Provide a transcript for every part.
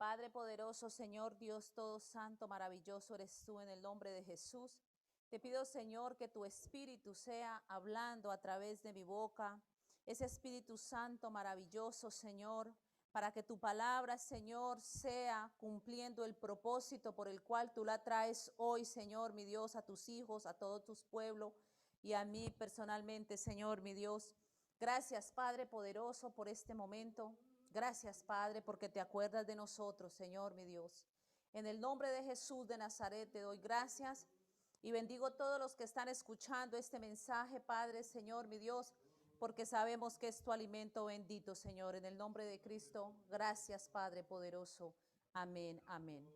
Padre poderoso, Señor Dios todo santo, maravilloso eres tú en el nombre de Jesús. Te pido, Señor, que tu Espíritu sea hablando a través de mi boca. Ese Espíritu Santo maravilloso, Señor, para que tu palabra, Señor, sea cumpliendo el propósito por el cual tú la traes hoy, Señor, mi Dios, a tus hijos, a todos tus pueblos y a mí personalmente, Señor, mi Dios. Gracias, Padre poderoso, por este momento. Gracias, Padre, porque te acuerdas de nosotros, Señor, mi Dios. En el nombre de Jesús de Nazaret te doy gracias y bendigo a todos los que están escuchando este mensaje, Padre, Señor, mi Dios, porque sabemos que es tu alimento bendito, Señor. En el nombre de Cristo, gracias, Padre poderoso. Amén, amén.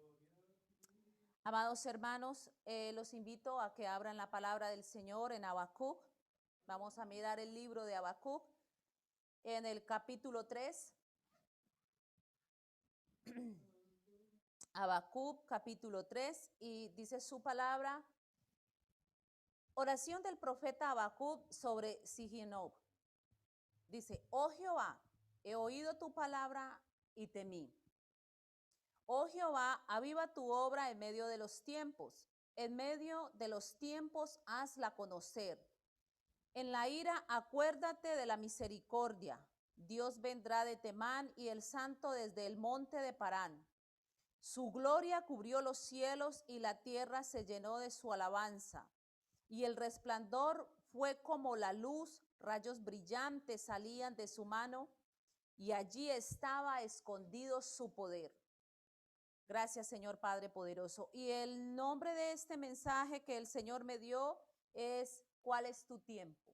Amados hermanos, los invito a que abran la palabra del Señor en Habacuc. Vamos a mirar el libro de Habacuc en el capítulo 3. Habacuc capítulo 3 y dice su palabra, oración del profeta Habacuc sobre Sigionob. Dice, oh Jehová, he oído tu palabra y temí. Oh Jehová, aviva tu obra en medio de los tiempos. En medio de los tiempos hazla conocer. En la ira acuérdate de la misericordia. Dios vendrá de Temán y el santo desde el monte de Parán. Su gloria cubrió los cielos y la tierra se llenó de su alabanza. Y el resplandor fue como la luz, rayos brillantes salían de su mano y allí estaba escondido su poder. Gracias, Señor Padre poderoso. Y el nombre de este mensaje que el Señor me dio es ¿cuál es tu tiempo?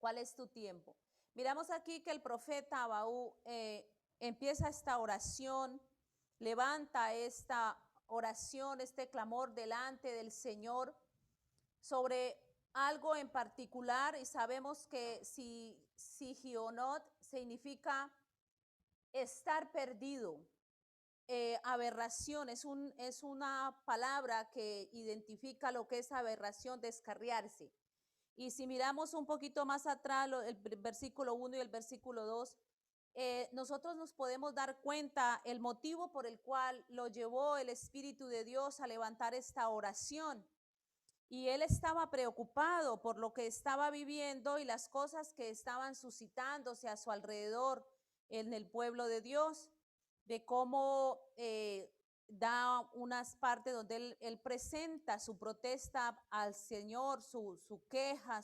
¿Cuál es tu tiempo? Miramos aquí que el profeta Habacuc empieza esta oración, levanta esta oración, este clamor delante del Señor sobre algo en particular, y sabemos que Sigionot significa estar perdido. Aberración es una palabra que identifica lo que es aberración, descarriarse. Y si miramos un poquito más atrás, el versículo 1 y el versículo 2, nosotros nos podemos dar cuenta el motivo por el cual lo llevó el Espíritu de Dios a levantar esta oración. Y él estaba preocupado por lo que estaba viviendo y las cosas que estaban suscitándose a su alrededor en el pueblo de Dios, de cómo da unas partes donde él presenta su protesta al Señor, su queja,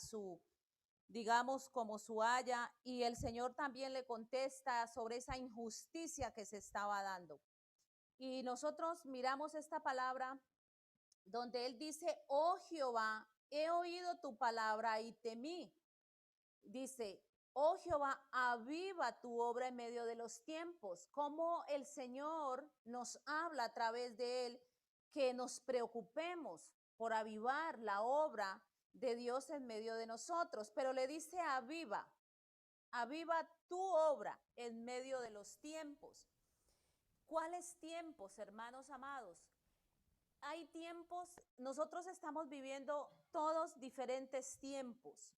digamos, como su haya, y el Señor también le contesta sobre esa injusticia que se estaba dando. Y nosotros miramos esta palabra donde él dice, oh Jehová, he oído tu palabra y temí. Dice, oh Jehová, aviva tu obra en medio de los tiempos. Como el Señor nos habla a través de él, que nos preocupemos por avivar la obra de Dios en medio de nosotros. Pero le dice, aviva tu obra en medio de los tiempos. ¿Cuáles tiempos, hermanos amados? Hay tiempos, nosotros estamos viviendo todos diferentes tiempos.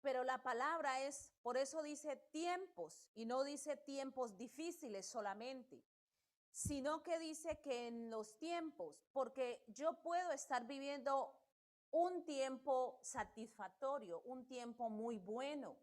Pero la palabra es, por eso dice tiempos y no dice tiempos difíciles solamente, sino que dice que en los tiempos, porque yo puedo estar viviendo un tiempo satisfactorio, un tiempo muy bueno,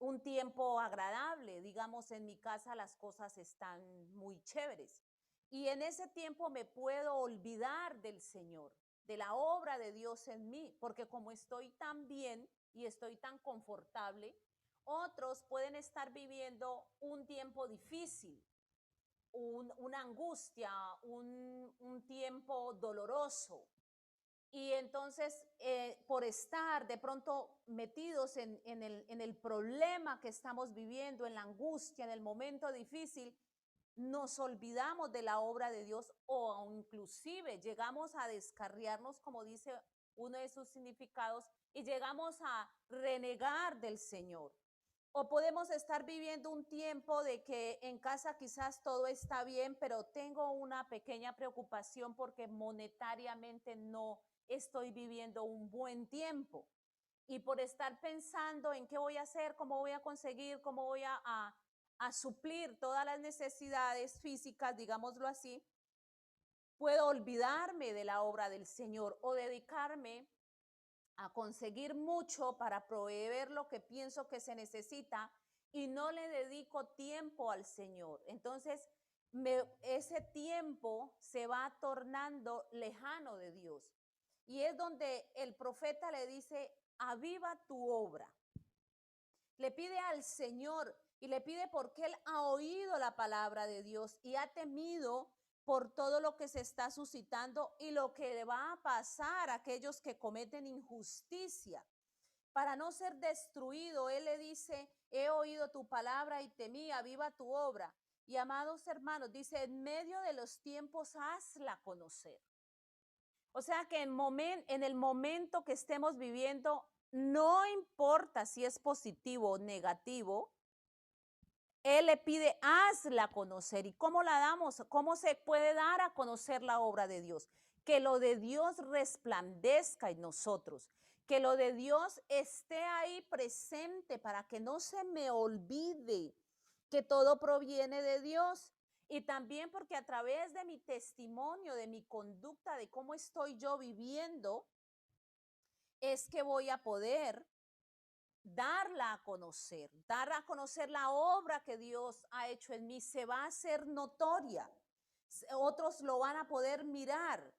un tiempo agradable, digamos, en mi casa las cosas están muy chéveres. Y en ese tiempo me puedo olvidar del Señor, de la obra de Dios en mí, porque como estoy tan bien y estoy tan confortable, otros pueden estar viviendo un tiempo difícil, una angustia, un tiempo doloroso. Y entonces, por estar de pronto metidos en el problema que estamos viviendo, en la angustia, en el momento difícil, nos olvidamos de la obra de Dios o inclusive llegamos a descarriarnos, como dice uno de sus significados, y llegamos a renegar del Señor. O podemos estar viviendo un tiempo de que en casa quizás todo está bien, pero tengo una pequeña preocupación porque monetariamente no estoy viviendo un buen tiempo. Y por estar pensando en qué voy a hacer, cómo voy a conseguir, cómo voy a a suplir todas las necesidades físicas, digámoslo así, puedo olvidarme de la obra del Señor o dedicarme a conseguir mucho para proveer lo que pienso que se necesita y no le dedico tiempo al Señor. Entonces, ese tiempo se va tornando lejano de Dios. Y es donde el profeta le dice, aviva tu obra. Le pide al Señor y le pide porque él ha oído la palabra de Dios y ha temido por todo lo que se está suscitando y lo que le va a pasar a aquellos que cometen injusticia. Para no ser destruido, él le dice, he oído tu palabra y temí, aviva tu obra. Y amados hermanos, dice, en medio de los tiempos, hazla conocer. O sea que en el momento que estemos viviendo, no importa si es positivo o negativo, él le pide, hazla conocer. ¿Y cómo la damos? ¿Cómo se puede dar a conocer la obra de Dios? Que lo de Dios resplandezca en nosotros, que lo de Dios esté ahí presente para que no se me olvide que todo proviene de Dios. Y también porque a través de mi testimonio, de mi conducta, de cómo estoy yo viviendo, es que voy a poder dar a conocer la obra que Dios ha hecho en mí, se va a hacer notoria. Otros lo van a poder mirar,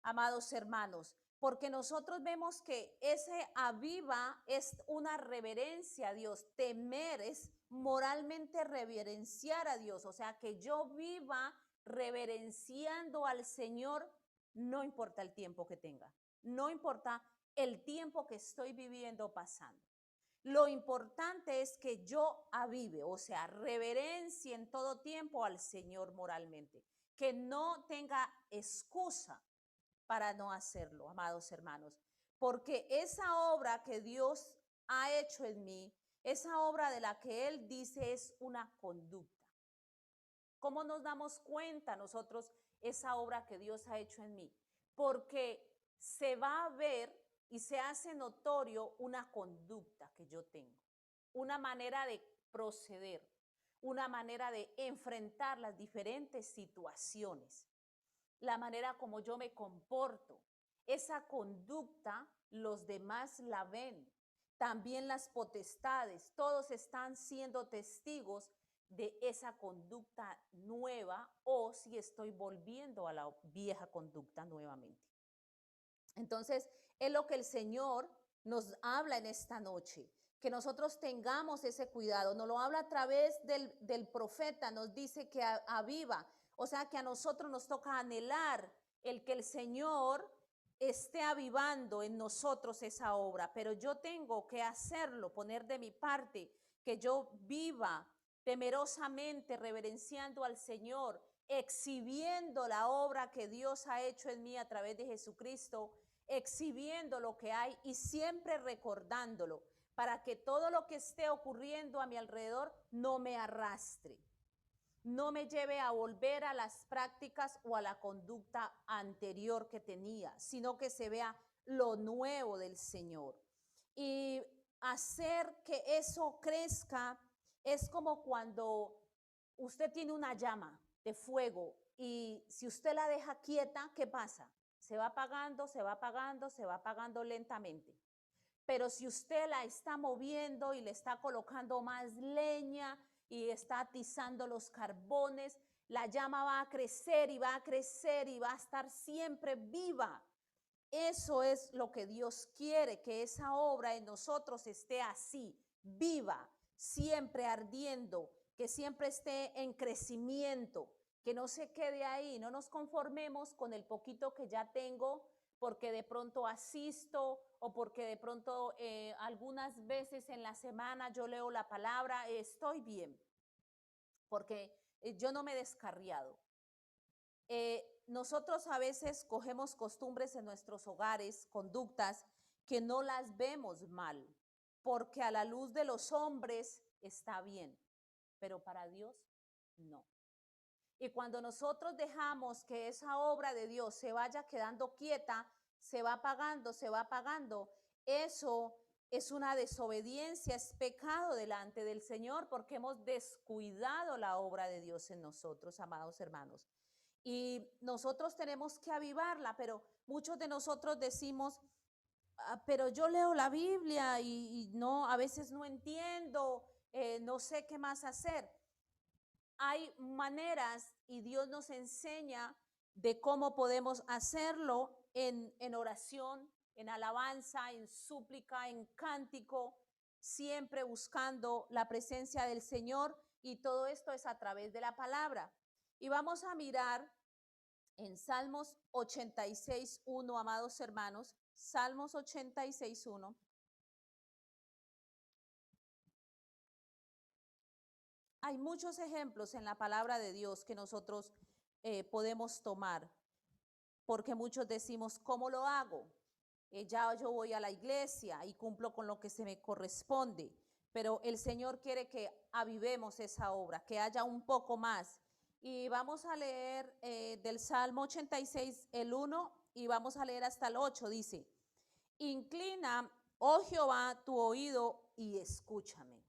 amados hermanos, porque nosotros vemos que ese aviva es una reverencia a Dios, temer es moralmente reverenciar a Dios, o sea, que yo viva reverenciando al Señor, no importa el tiempo que tenga, no importa el tiempo que estoy viviendo pasando. Lo importante es que yo avive, o sea, reverencie en todo tiempo al Señor moralmente, que no tenga excusa para no hacerlo, amados hermanos, porque esa obra que Dios ha hecho en mí, esa obra de la que Él dice es una conducta. ¿Cómo nos damos cuenta nosotros esa obra que Dios ha hecho en mí? Porque se va a ver y se hace notorio una conducta que yo tengo, una manera de proceder, una manera de enfrentar las diferentes situaciones, la manera como yo me comporto. Esa conducta los demás la ven, también las potestades, todos están siendo testigos de esa conducta nueva o si estoy volviendo a la vieja conducta nuevamente. Entonces, es lo que el Señor nos habla en esta noche, que nosotros tengamos ese cuidado. Nos lo habla a través del profeta, nos dice que aviva, o sea que a nosotros nos toca anhelar el que el Señor esté avivando en nosotros esa obra, pero yo tengo que hacerlo, poner de mi parte, que yo viva temerosamente, reverenciando al Señor, exhibiendo la obra que Dios ha hecho en mí a través de Jesucristo, exhibiendo lo que hay y siempre recordándolo para que todo lo que esté ocurriendo a mi alrededor no me arrastre, no me lleve a volver a las prácticas o a la conducta anterior que tenía, sino que se vea lo nuevo del Señor. Y hacer que eso crezca es como cuando usted tiene una llama de fuego y si usted la deja quieta, ¿qué pasa? Se va apagando, se va apagando, se va apagando lentamente. Pero si usted la está moviendo y le está colocando más leña y está atizando los carbones, la llama va a crecer y va a crecer y va a estar siempre viva. Eso es lo que Dios quiere, que esa obra en nosotros esté así, viva, siempre ardiendo, que siempre esté en crecimiento, que no se quede ahí, no nos conformemos con el poquito que ya tengo, porque de pronto asisto o porque de pronto algunas veces en la semana yo leo la palabra, estoy bien, porque yo no me he descarriado. Nosotros a veces cogemos costumbres en nuestros hogares, conductas que no las vemos mal, porque a la luz de los hombres está bien, pero para Dios no. Y cuando nosotros dejamos que esa obra de Dios se vaya quedando quieta, se va apagando, eso es una desobediencia, es pecado delante del Señor porque hemos descuidado la obra de Dios en nosotros, amados hermanos. Y nosotros tenemos que avivarla, pero muchos de nosotros decimos, pero yo leo la Biblia y no, a veces no entiendo, no sé qué más hacer. Hay maneras y Dios nos enseña de cómo podemos hacerlo en oración, en alabanza, en súplica, en cántico, siempre buscando la presencia del Señor, y todo esto es a través de la palabra. Y vamos a mirar en Salmos 86:1, amados hermanos, Salmos 86:1. Hay muchos ejemplos en la palabra de Dios que nosotros podemos tomar, porque muchos decimos, ¿cómo lo hago? Ya yo voy a la iglesia y cumplo con lo que se me corresponde, pero el Señor quiere que avivemos esa obra, que haya un poco más. Y vamos a leer del Salmo 86, el 1, y vamos a leer hasta el 8, dice, inclina, oh Jehová, tu oído y escúchame.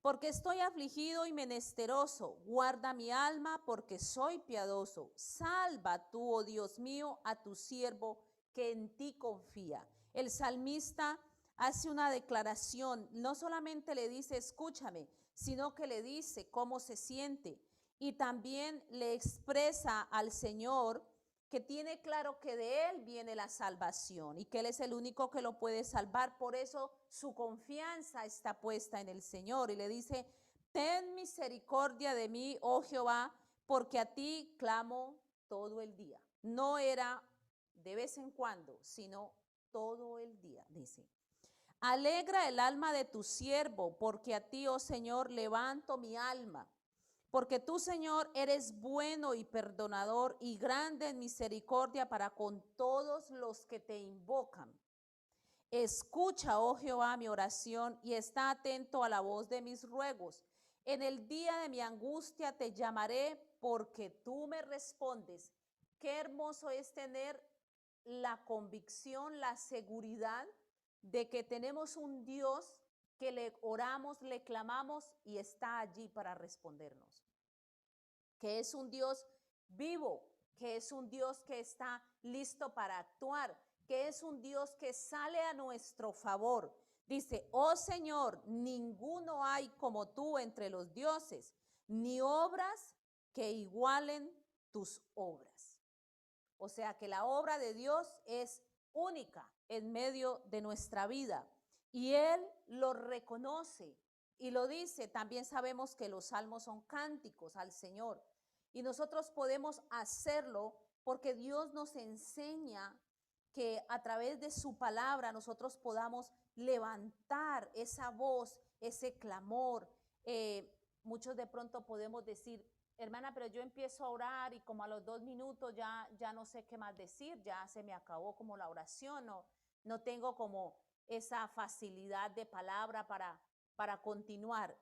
Porque estoy afligido y menesteroso, guarda mi alma porque soy piadoso. Salva tú, oh Dios mío, a tu siervo que en ti confía. El salmista hace una declaración, no solamente le dice escúchame, sino que le dice cómo se siente, y también le expresa al Señor que tiene claro que de Él viene la salvación y que Él es el único que lo puede salvar. Por eso su confianza está puesta en el Señor y le dice, ten misericordia de mí, oh Jehová, porque a ti clamo todo el día. No era de vez en cuando, sino todo el día, dice. Alegra el alma de tu siervo, porque a ti, oh Señor, levanto mi alma. Porque tú, Señor, eres bueno y perdonador y grande en misericordia para con todos los que te invocan. Escucha, oh Jehová, mi oración y está atento a la voz de mis ruegos. En el día de mi angustia te llamaré porque tú me respondes. Qué hermoso es tener la convicción, la seguridad de que tenemos un Dios que le oramos, le clamamos y está allí para respondernos. Que es un Dios vivo, que es un Dios que está listo para actuar, que es un Dios que sale a nuestro favor. Dice, oh Señor, ninguno hay como tú entre los dioses, ni obras que igualen tus obras. O sea que la obra de Dios es única en medio de nuestra vida y Él lo reconoce y lo dice. También sabemos que los salmos son cánticos al Señor y nosotros podemos hacerlo porque Dios nos enseña que a través de su palabra nosotros podamos levantar esa voz, ese clamor. Muchos de pronto podemos decir, hermana, pero yo empiezo a orar y como a los 2 minutos ya no sé qué más decir, ya se me acabó como la oración, no tengo como esa facilidad de palabra para continuar.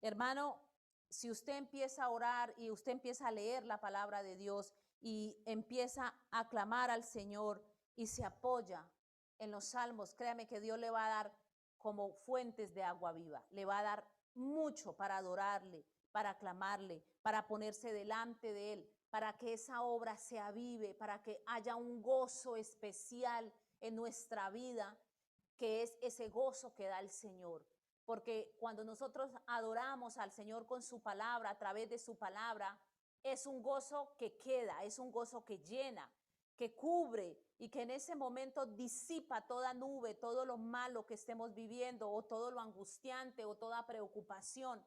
Hermano, si usted empieza a orar y usted empieza a leer la palabra de Dios y empieza a clamar al Señor y se apoya en los salmos, créame que Dios le va a dar como fuentes de agua viva, le va a dar mucho para adorarle, para aclamarle, para ponerse delante de Él, para que esa obra se avive, para que haya un gozo especial en nuestra vida, que es ese gozo que da el Señor. Porque cuando nosotros adoramos al Señor con su palabra, a través de su palabra, es un gozo que queda, es un gozo que llena, que cubre y que en ese momento disipa toda nube, todo lo malo que estemos viviendo o todo lo angustiante o toda preocupación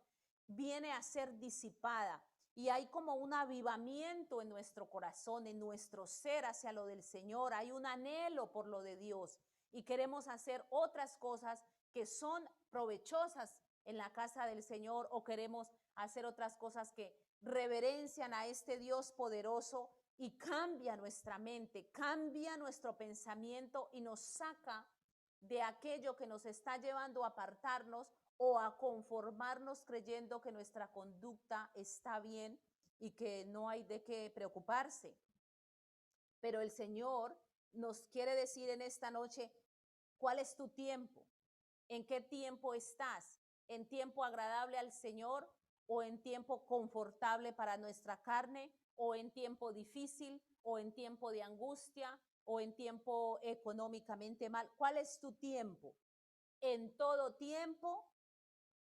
viene a ser disipada y hay como un avivamiento en nuestro corazón, en nuestro ser hacia lo del Señor. Hay un anhelo por lo de Dios y queremos hacer otras cosas que son provechosas en la casa del Señor, o queremos hacer otras cosas que reverencian a este Dios poderoso y cambia nuestra mente, cambia nuestro pensamiento y nos saca de aquello que nos está llevando a apartarnos o a conformarnos creyendo que nuestra conducta está bien y que no hay de qué preocuparse. Pero el Señor nos quiere decir en esta noche, ¿cuál es tu tiempo? ¿En qué tiempo estás? ¿En tiempo agradable al Señor o en tiempo confortable para nuestra carne o en tiempo difícil o en tiempo de angustia o en tiempo económicamente mal? ¿Cuál es tu tiempo? En todo tiempo,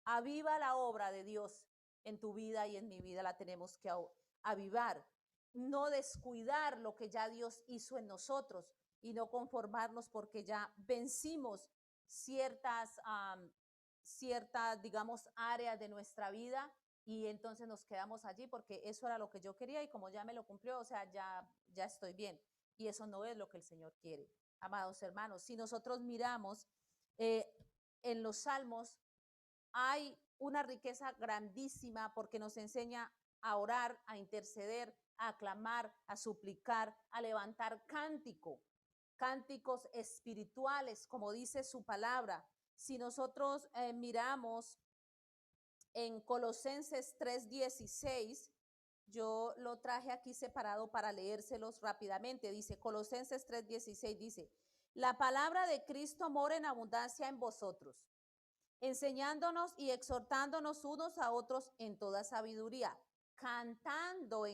aviva la obra de Dios en tu vida y en mi vida, la tenemos que avivar. No descuidar lo que ya Dios hizo en nosotros y no conformarnos porque ya vencimos ciertas, digamos, áreas de nuestra vida y entonces nos quedamos allí porque eso era lo que yo quería y como ya me lo cumplió, o sea, ya estoy bien. Y eso no es lo que el Señor quiere. Amados hermanos, si nosotros miramos eh, en los salmos, hay una riqueza grandísima porque nos enseña a orar, a interceder, a aclamar, a suplicar, a levantar cánticos espirituales, como dice su palabra. Si nosotros miramos en Colosenses 3:16, yo lo traje aquí separado para leérselos rápidamente. Dice Colosenses 3:16, dice, la palabra de Cristo mora en abundancia en vosotros, enseñándonos y exhortándonos unos a otros en toda sabiduría, cantando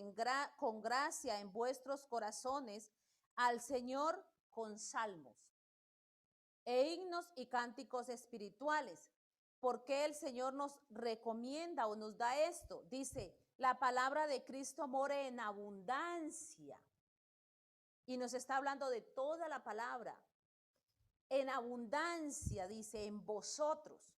con gracia en vuestros corazones al Señor con salmos e himnos y cánticos espirituales. Porque el Señor nos recomienda o nos da esto? Dice, la palabra de Cristo more en abundancia. Y nos está hablando de toda la palabra. En abundancia, dice, en vosotros.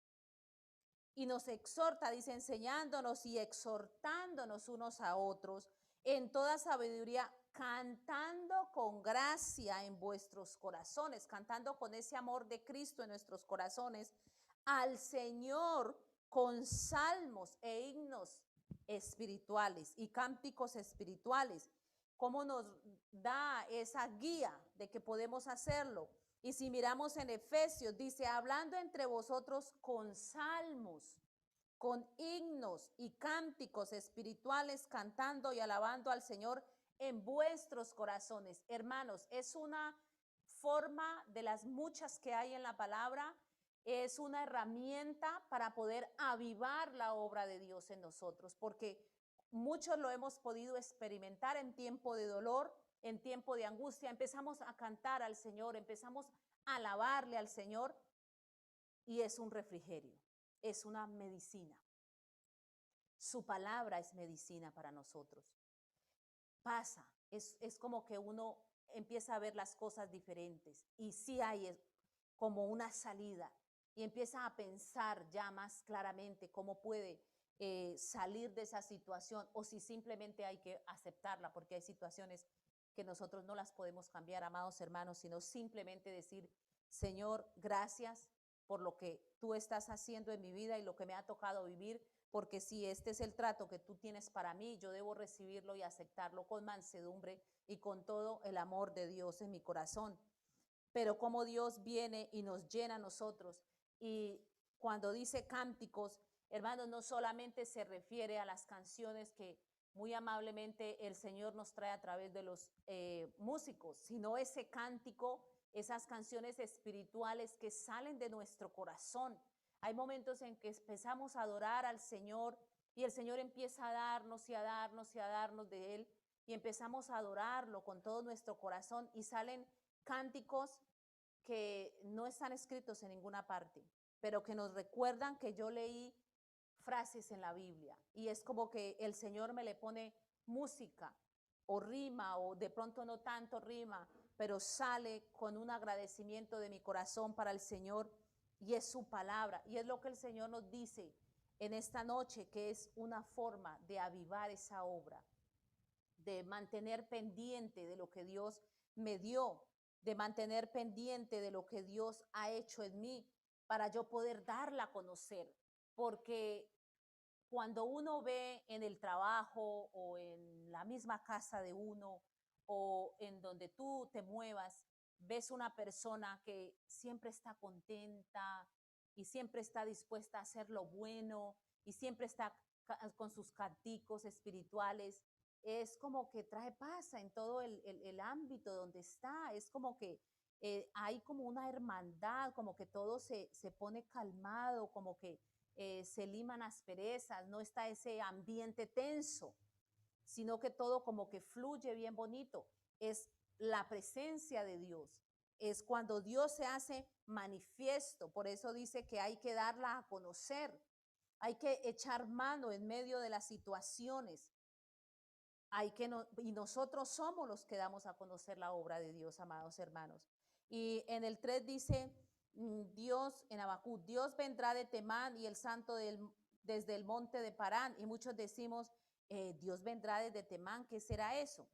Y nos exhorta, dice, enseñándonos y exhortándonos unos a otros en toda sabiduría, cantando con gracia en vuestros corazones, cantando con ese amor de Cristo en nuestros corazones, al Señor con salmos e himnos espirituales y cánticos espirituales. ¿Cómo nos da esa guía de que podemos hacerlo? Y si miramos en Efesios, dice, hablando entre vosotros con salmos, con himnos y cánticos espirituales, cantando y alabando al Señor en vuestros corazones. Hermanos, es una forma de las muchas que hay en la palabra, es una herramienta para poder avivar la obra de Dios en nosotros, porque muchos lo hemos podido experimentar en tiempo de dolor, en tiempo de angustia. Empezamos a cantar al Señor, empezamos a alabarle al Señor y es un refrigerio, es una medicina. Su palabra es medicina para nosotros. Pasa, es como que uno empieza a ver las cosas diferentes y sí hay como una salida y empieza a pensar ya más claramente cómo puede salir de esa situación o si simplemente hay que aceptarla, porque hay situaciones que nosotros no las podemos cambiar, amados hermanos, sino simplemente decir, Señor, gracias por lo que tú estás haciendo en mi vida y lo que me ha tocado vivir, porque si este es el trato que tú tienes para mí, yo debo recibirlo y aceptarlo con mansedumbre y con todo el amor de Dios en mi corazón. Pero como Dios viene y nos llena a nosotros, y cuando dice cánticos, hermanos, no solamente se refiere a las canciones que muy amablemente el Señor nos trae a través de los músicos, sino ese cántico, esas canciones espirituales que salen de nuestro corazón. Hay momentos en que empezamos a adorar al Señor y el Señor empieza a darnos y a darnos y a darnos de Él y empezamos a adorarlo con todo nuestro corazón y salen cánticos que no están escritos en ninguna parte, pero que nos recuerdan que yo leí frases en la Biblia y es como que el Señor me le pone música o rima o de pronto no tanto rima, pero sale con un agradecimiento de mi corazón para el Señor y es su palabra y es lo que el Señor nos dice en esta noche, que es una forma de avivar esa obra, de mantener pendiente de lo que Dios me dio, de mantener pendiente de lo que Dios ha hecho en mí para yo poder darla a conocer, porque cuando uno ve en el trabajo o en la misma casa de uno o en donde tú te muevas, ves una persona que siempre está contenta y siempre está dispuesta a hacer lo bueno y siempre está con sus canticos espirituales, es como que trae paz en todo el ámbito donde está, es como que hay como una hermandad, como que todo se pone calmado, como que se liman asperezas, no está ese ambiente tenso, sino que todo como que fluye bien bonito. Es la presencia de Dios, es cuando Dios se hace manifiesto. Por eso dice que hay que darla a conocer, hay que echar mano en medio de las situaciones. Y nosotros somos los que damos a conocer la obra de Dios, amados hermanos. Y en el 3 dice, Dios, en Habacuc, Dios vendrá de Temán y el santo desde el monte de Parán. Y muchos decimos, Dios vendrá desde Temán, ¿qué será eso?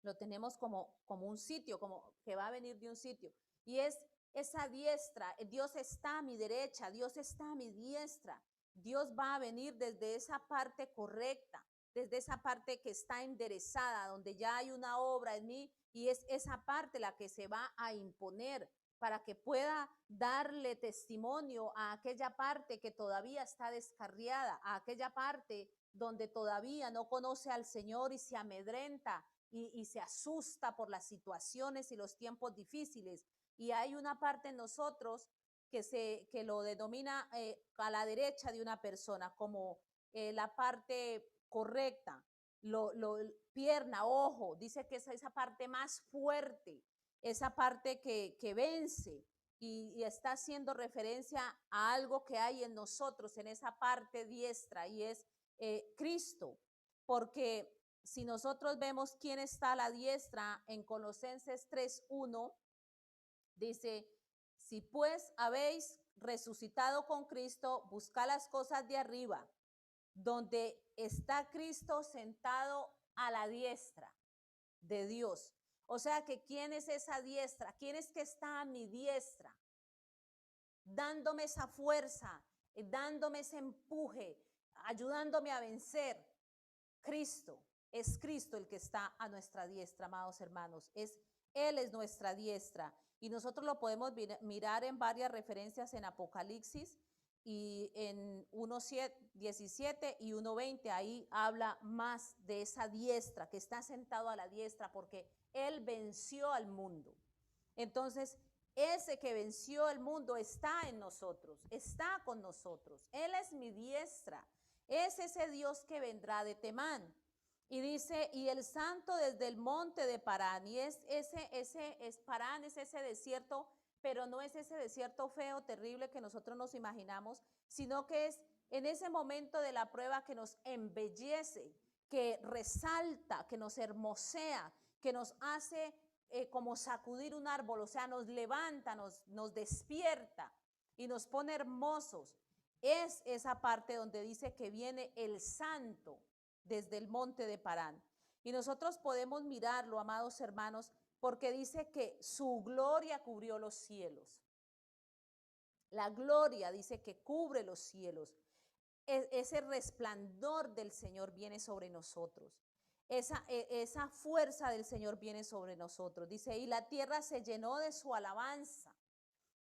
Lo tenemos como un sitio, como que va a venir de un sitio. Y es esa diestra, Dios está a mi derecha, Dios está a mi diestra. Dios va a venir desde esa parte correcta, desde esa parte que está enderezada, donde ya hay una obra en mí, y es esa parte la que se va a imponer para que pueda darle testimonio a aquella parte que todavía está descarriada, a aquella parte donde todavía no conoce al Señor y se amedrenta y se asusta por las situaciones y los tiempos difíciles. Y hay una parte en nosotros que lo denomina a la derecha de una persona como la parte correcta, pierna, ojo, dice que es esa parte más fuerte, esa parte que vence, y está haciendo referencia a algo que hay en nosotros, en esa parte diestra, y es Cristo, porque si nosotros vemos quién está a la diestra en Colosenses 3:1, dice, si pues habéis resucitado con Cristo, buscad las cosas de arriba, donde está Cristo sentado a la diestra de Dios. O sea que ¿quién es esa diestra? ¿Quién es que está a mi diestra? Dándome esa fuerza, dándome ese empuje, ayudándome a vencer. Cristo, es Cristo el que está a nuestra diestra, amados hermanos. Él es nuestra diestra. Y nosotros lo podemos mirar en varias referencias en Apocalipsis y en 1:17 y 1:20. Ahí habla más de esa diestra, que está sentado a la diestra porque Él venció al mundo. Entonces, ese que venció el mundo está en nosotros, está con nosotros. Él es mi diestra. Es ese Dios que vendrá de Temán. Y dice, y el santo desde el monte de Parán. Y es Parán, es ese desierto, pero no es ese desierto feo, terrible que nosotros nos imaginamos, sino que es en ese momento de la prueba que nos embellece, que resalta, que nos hermosea, que nos hace como sacudir un árbol, o sea, nos levanta, nos despierta y nos pone hermosos. Es esa parte donde dice que viene el santo desde el monte de Parán. Y nosotros podemos mirarlo, amados hermanos, porque dice que su gloria cubrió los cielos. La gloria dice que cubre los cielos. Ese resplandor del Señor viene sobre nosotros. Esa fuerza del Señor viene sobre nosotros. Dice, y la tierra se llenó de su alabanza.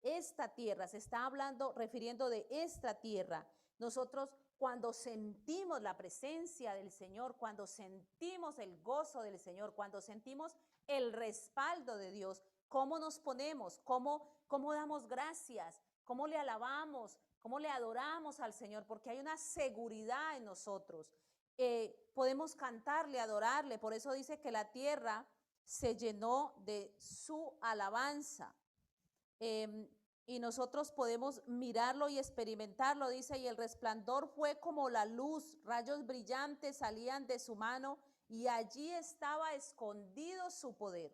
Esta tierra, se está hablando, refiriendo de esta tierra. Nosotros cuando sentimos la presencia del Señor, cuando sentimos el gozo del Señor, cuando sentimos el respaldo de Dios, ¿cómo nos ponemos? ¿Cómo damos gracias? ¿Cómo le alabamos? ¿Cómo le adoramos al Señor? Porque hay una seguridad en nosotros. Podemos cantarle, adorarle. Por eso dice que la tierra se llenó de su alabanza. Y nosotros podemos mirarlo y experimentarlo, dice, y el resplandor fue como la luz, rayos brillantes salían de su mano y allí estaba escondido su poder.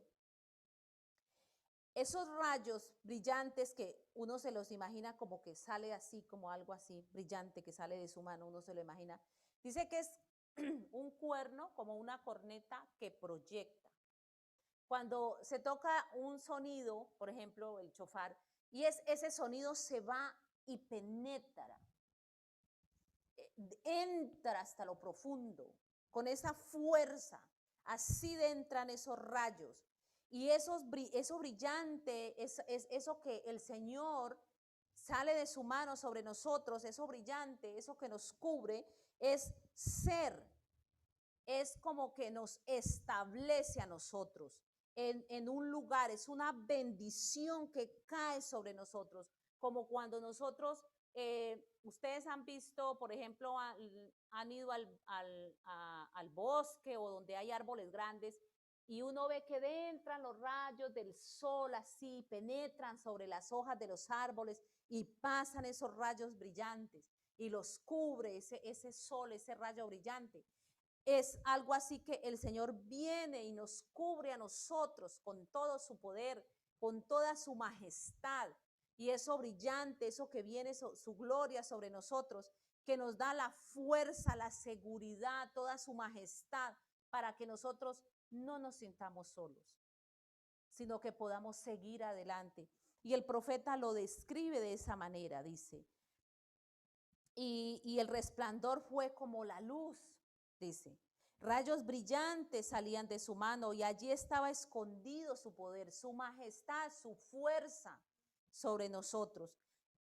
Esos rayos brillantes que uno se los imagina como que sale así, como algo así brillante que sale de su mano, uno se lo imagina. Dice que es un cuerno, como una corneta que proyecta. Cuando se toca un sonido, por ejemplo, el chofar, y ese sonido se va y penetra, entra hasta lo profundo, con esa fuerza, así entran esos rayos. Y eso brillante, es eso que el Señor sale de su mano sobre nosotros, eso brillante, eso que nos cubre, es ser, es como que nos establece a nosotros. en un lugar, es una bendición que cae sobre nosotros, como cuando nosotros, ustedes han visto, por ejemplo, han ido al bosque o donde hay árboles grandes y uno ve que entran los rayos del sol así, penetran sobre las hojas de los árboles y pasan esos rayos brillantes y los cubre ese sol, ese rayo brillante. Es algo así que el Señor viene y nos cubre a nosotros con todo su poder, con toda su majestad. Y eso brillante, eso que viene, su gloria sobre nosotros, que nos da la fuerza, la seguridad, toda su majestad, para que nosotros no nos sintamos solos, sino que podamos seguir adelante. Y el profeta lo describe de esa manera, dice, y el resplandor fue como la luz, dice. Rayos brillantes salían de su mano y allí estaba escondido su poder, su majestad, su fuerza sobre nosotros.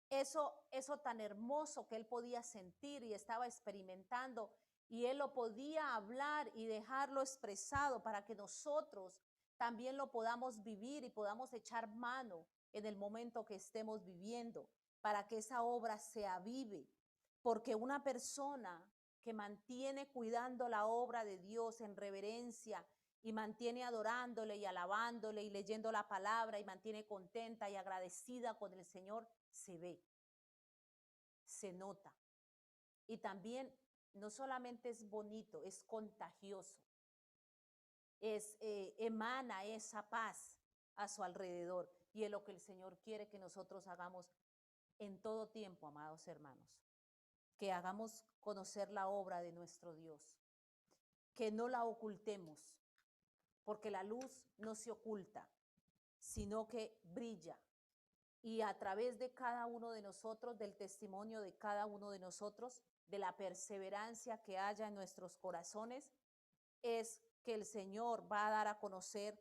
Eso tan hermoso que él podía sentir y estaba experimentando, y él lo podía hablar y dejarlo expresado para que nosotros también lo podamos vivir y podamos echar mano en el momento que estemos viviendo, para que esa obra se avive. Porque una persona que mantiene cuidando la obra de Dios en reverencia y mantiene adorándole y alabándole y leyendo la palabra y mantiene contenta y agradecida con el Señor, se ve, se nota. Y también no solamente es bonito, es contagioso, emana esa paz a su alrededor, y es lo que el Señor quiere que nosotros hagamos en todo tiempo, amados hermanos, que hagamos conocer la obra de nuestro Dios, que no la ocultemos, porque la luz no se oculta, sino que brilla. Y a través de cada uno de nosotros, del testimonio de cada uno de nosotros, de la perseverancia que haya en nuestros corazones, es que el Señor va a dar a conocer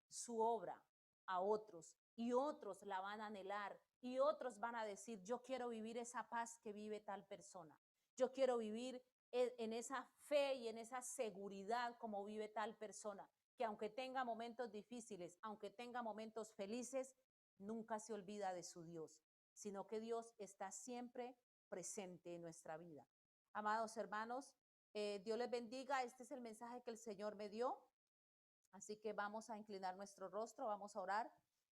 su obra a otros, y otros la van a anhelar, y otros van a decir, yo quiero vivir esa paz que vive tal persona, yo quiero vivir en esa fe y en esa seguridad como vive tal persona, que aunque tenga momentos difíciles, aunque tenga momentos felices, nunca se olvida de su Dios, sino que Dios está siempre presente en nuestra vida. Amados hermanos, Dios les bendiga. Este es el mensaje que el Señor me dio. Así que vamos a inclinar nuestro rostro, vamos a orar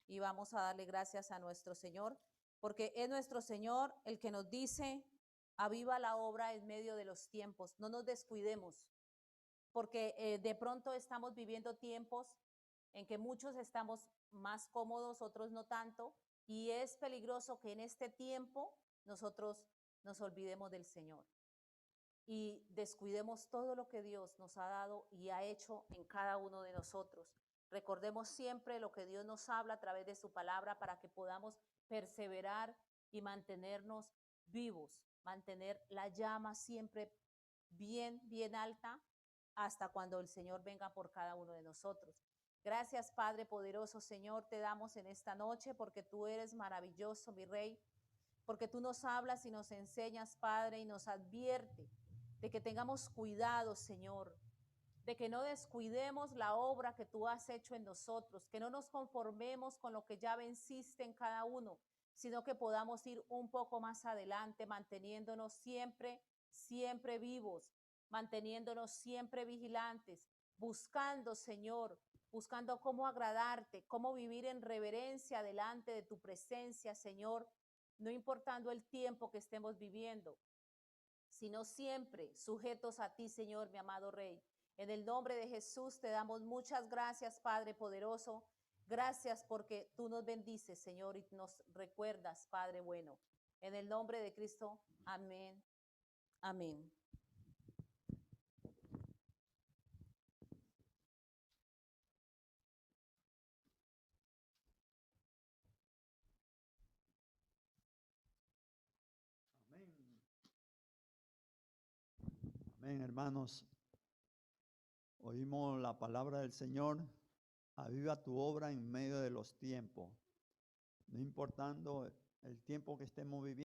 y vamos a darle gracias a nuestro Señor, porque es nuestro Señor el que nos dice, aviva la obra en medio de los tiempos, no nos descuidemos, porque de pronto estamos viviendo tiempos en que muchos estamos más cómodos, otros no tanto, y es peligroso que en este tiempo nosotros nos olvidemos del Señor y descuidemos todo lo que Dios nos ha dado y ha hecho en cada uno de nosotros. Recordemos siempre lo que Dios nos habla a través de su palabra para que podamos perseverar y mantenernos vivos, mantener la llama siempre bien alta hasta cuando el Señor venga por cada uno de nosotros. Gracias, Padre poderoso, Señor, te damos en esta noche porque tú eres maravilloso, mi Rey, porque tú nos hablas y nos enseñas, Padre, y nos advierte de que tengamos cuidado, Señor, de que no descuidemos la obra que tú has hecho en nosotros, que no nos conformemos con lo que ya venciste en cada uno, sino que podamos ir un poco más adelante, manteniéndonos siempre vivos, manteniéndonos siempre vigilantes, buscando, Señor, buscando cómo agradarte, cómo vivir en reverencia delante de tu presencia, Señor, no importando el tiempo que estemos viviendo, sino siempre sujetos a ti, Señor, mi amado Rey. En el nombre de Jesús te damos muchas gracias, Padre poderoso. Gracias porque tú nos bendices, Señor, y nos recuerdas, Padre bueno. En el nombre de Cristo, amén. Amén. Amén. Amén, hermanos. Oímos la palabra del Señor. Aviva tu obra en medio de los tiempos. No importando el tiempo que estemos viviendo.